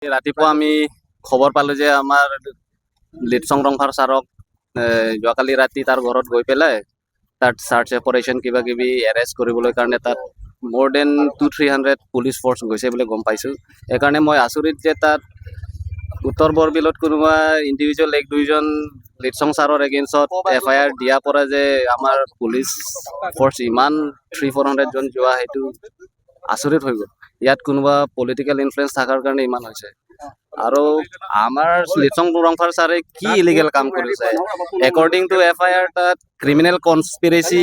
ৰাতিপুৱা আমি খবৰ পালোঁ যে আমাৰ লিটচং ৰংফাৰ ছাৰক যোৱাকালি ৰাতি তাৰ ঘৰত গৈ পেলাই তাত চাৰ্চ অপাৰেশ্যন কিবা কিবি এৰেষ্ট কৰিবলৈ কাৰণে তাত মোৰ দেন 200-300 পুলিচ ফ'ৰ্চ গৈছে বুলি গম পাইছোঁ। সেইকাৰণে মই আচৰিত যে তাত উত্তৰ বৰবিলত কোনোবা ইণ্ডিভিজুৱেল এক দুইজন লিটচং ছাৰৰ এগেইনষ্টত FIR দিয়া পৰা যে আমাৰ পুলিচ ফ'ৰ্চ ইমান 300-400 জন যোৱা সেইটো আচৰিত হৈ গ'ল। ইয়াত কোনোবা পলিটিকেল ইনফ্লুৱেঞ্চ থকাৰ কাৰণে ইমান হৈছে। আৰু আমাৰ লিটচং ৰংফাৰ ছাৰে কি ইলিগেল কাম কৰিছে একৰ্ডিং টু FIR তাত ক্ৰিমিনেল কনস্পিৰেচি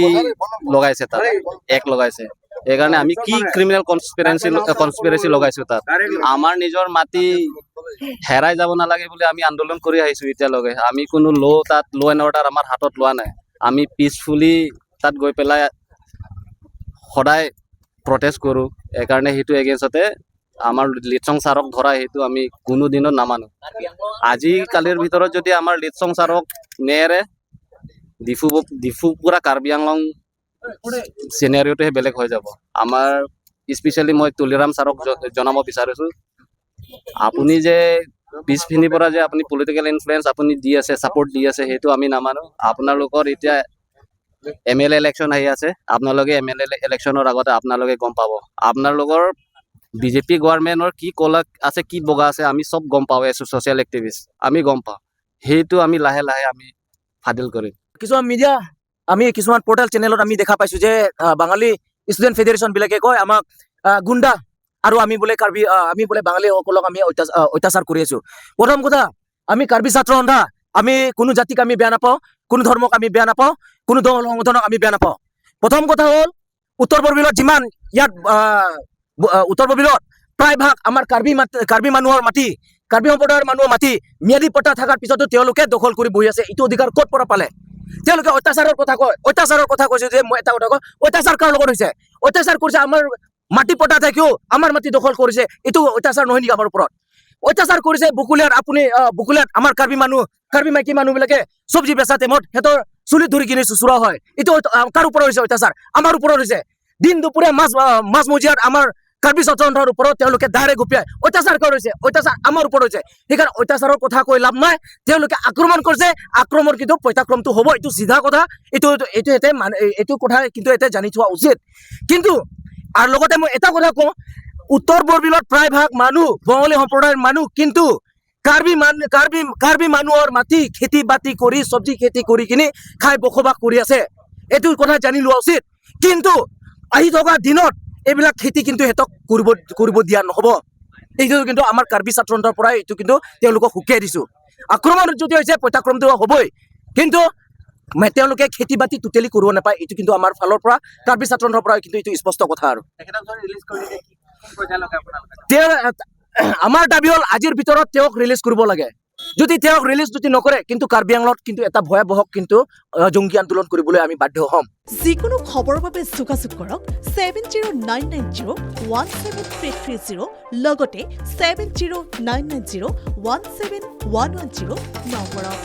লগাইছে, তাত লগাইছে। সেইকাৰণে আমি কি ক্ৰিমিনেল কনস্পিৰেচি লগাইছো তাত আমাৰ নিজৰ মাটি হেৰাই যাব নালাগে বুলি আমি আন্দোলন কৰি আহিছো। এতিয়ালৈকে আমি কোনো তাত ল' এণ্ড অৰ্ডাৰ আমাৰ হাতত লোৱা নাই। আমি পিচফুলি তাত গৈ পেলাই সদায় প্ৰটেষ্ট কৰোঁ। সেইকাৰণে সেইটো এগেইনষ্টতে আমাৰ লিটচং ছাৰক ধৰা সেইটো আমি কোনো দিনত নামানো। আজিকালিৰ ভিতৰত যদি আমাৰ লিটচং ছাৰক নেৰে ডিফু পুৰা কাৰ্বি আংলং চিনেৰিঅ'টোহে বেলেগ হৈ যাব। আমাৰ স্পেচিয়েলি মই তুলিৰাম ছাৰক জনাব বিচাৰিছোঁ, আপুনি যে পিছপিনিৰ পৰা যে আপুনি পলিটিকেল ইনফ্লুৱেঞ্চ আপুনি দি আছে, ছাপৰ্ট দি আছে, সেইটো আমি নামানো। আপোনালোকৰ এতিয়া MLA ইলেকশ্যন আহি আছে, আপোনালোকে MLA ইলেকশ্যনৰ আগতে আপোনালোকে গম পাব আপোনালোকৰ BJP গভৰ্ণমেণ্টৰ কি কলা আছে কি বগা আছে আমি চব গম পাওঁ। ছ'চিয়েল এক্টিভিষ্ট আমি গম পাওঁ, সেইটো আমি লাহে লাহে আমি ফাদিল কৰিম। কিছুমান মিডিয়া আমি কিছুমান পৰ্টেল চেনেলত আমি দেখা পাইছোঁ যে বাঙালী ষ্টুডেণ্ট ফেডাৰেশ্যন বিলাকে কয় আমাক গুণ্ডা আৰু আমি বোলে কাৰ্বি আমি বোলে বাঙালীসকলক আমি অত্যাচাৰ কৰি আছোঁ। প্ৰথম কথা, আমি কাৰ্বি ছাত্ৰ সন্থা আমি কোনো জাতিক আমি বেয়া নাপাওঁ, কোনো ধৰ্মক আমি বেয়া নাপাওঁ, কোনো দল সংগঠনক আমি বেয়া নাপাওঁ। প্ৰথম কথা হ'ল উত্তৰ বৰবিলত যিমান ইয়াত উত্তৰ বৰবিলত প্ৰায়ভাগ আমাৰ কাৰ্বি মানুহৰ মাটি, কাৰ্বি সম্প্ৰদায়ৰ মানুহৰ মাটি ম্যাদী পট্টা থকাৰ পিছতো তেওঁলোকে দখল কৰি বহি আছে। এইটো অধিকাৰ ক'ত পৰা পালে? তেওঁলোকে অত্যাচাৰৰ কথা কয়, অত্যাচাৰৰ কথা কৈছে যে মই এটা কথা কওঁ, অত্যাচাৰ কাৰ লগত হৈছে? অত্যাচাৰ কৰিছে আমাৰ মাটি পট্টা থাকিও আমাৰ মাটি দখল কৰিছে, এইটো অত্যাচাৰ নহয় নেকি আমাৰ ওপৰত? অত্যাচাৰ কৰিছে বকুলীয়াত আপুনি বকুলীয়াত আমাৰ কাৰ্বি মাইকী মানুহবিলাকে চব্জি বেচা টাইমত সিহঁতৰ চুলিত ধৰি কিনি চুচুৰা হয়। এইটো কাৰ ওপৰত হৈছে অত্যাচাৰ? আমাৰ ওপৰত হৈছে। দিন দুপৰীয়া মাছ মজিয়াত আমাৰ কাৰ্বি ছাত্ৰ সন্থাৰ ওপৰত তেওঁলোকে ডাইৰেক্ট গুপিয়াই অত্যাচাৰ কৰিছে, অত্যাচাৰ আমাৰ ওপৰত হৈছে। সেইকাৰণে অত্যাচাৰৰ কথা কৈ লাভ নাই। তেওঁলোকে আক্ৰমণ কৰিছে, আক্ৰমণ কিন্তু প্ৰত্যাক্ৰমটো হ'ব, এইটো চিধা কথা। এইটো কথা কিন্তু এতিয়া জানি থোৱা উচিত। কিন্তু আৰু লগতে মই এটা কথা কওঁ, উত্তৰ বৰবিলত প্ৰায়ভাগ মানুহ বঙালী সম্প্ৰদায়ৰ মানুহ, কিন্তু কাৰ্বি মানুহৰ মাটি খেতি বাতি কৰি চব্জি খেতি কৰি কিনি খাই বসবাস কৰি আছে। এইটো কথা জানি লোৱা উচিত। কিন্তু আহি থকা দিনত এইবিলাক খেতি কিন্তু সিহঁতক কৰিব দিয়া নহ'ব। এইটো কিন্তু আমাৰ কাৰ্বি ছাত্ৰ সন্থাৰ পৰাই এইটো কিন্তু তেওঁলোকক সুকিয়াই দিছোঁ। আক্ৰমণ যদি হৈছে প্ৰত্যাক্ৰমটো হ'বই, কিন্তু তেওঁলোকে খেতি বাতি টোটেলি কৰিব নাপায়। এইটো কিন্তু আমাৰ ফালৰ পৰা কাৰ্বি ছাত্ৰ সন্থাৰ পৰা কিন্তু এইটো স্পষ্ট কথা। আৰু আমাৰ দাবী হ'ল আজিৰ ভিতৰত তেওঁক ৰিলিজ কৰিব লাগে। যদি তেওঁক ৰিলিজ যদি নকৰে কিন্তু কাৰ্বি আংলঙত কিন্তু এটা ভয়াৱহ কিন্তু জংগী আন্দোলন কৰিবলৈ আমি বাধ্য হ'ম। যিকোনো খবৰৰ বাবে যোগাযোগ কৰক 7099017330 লগতে 7099017110 নম্বৰত।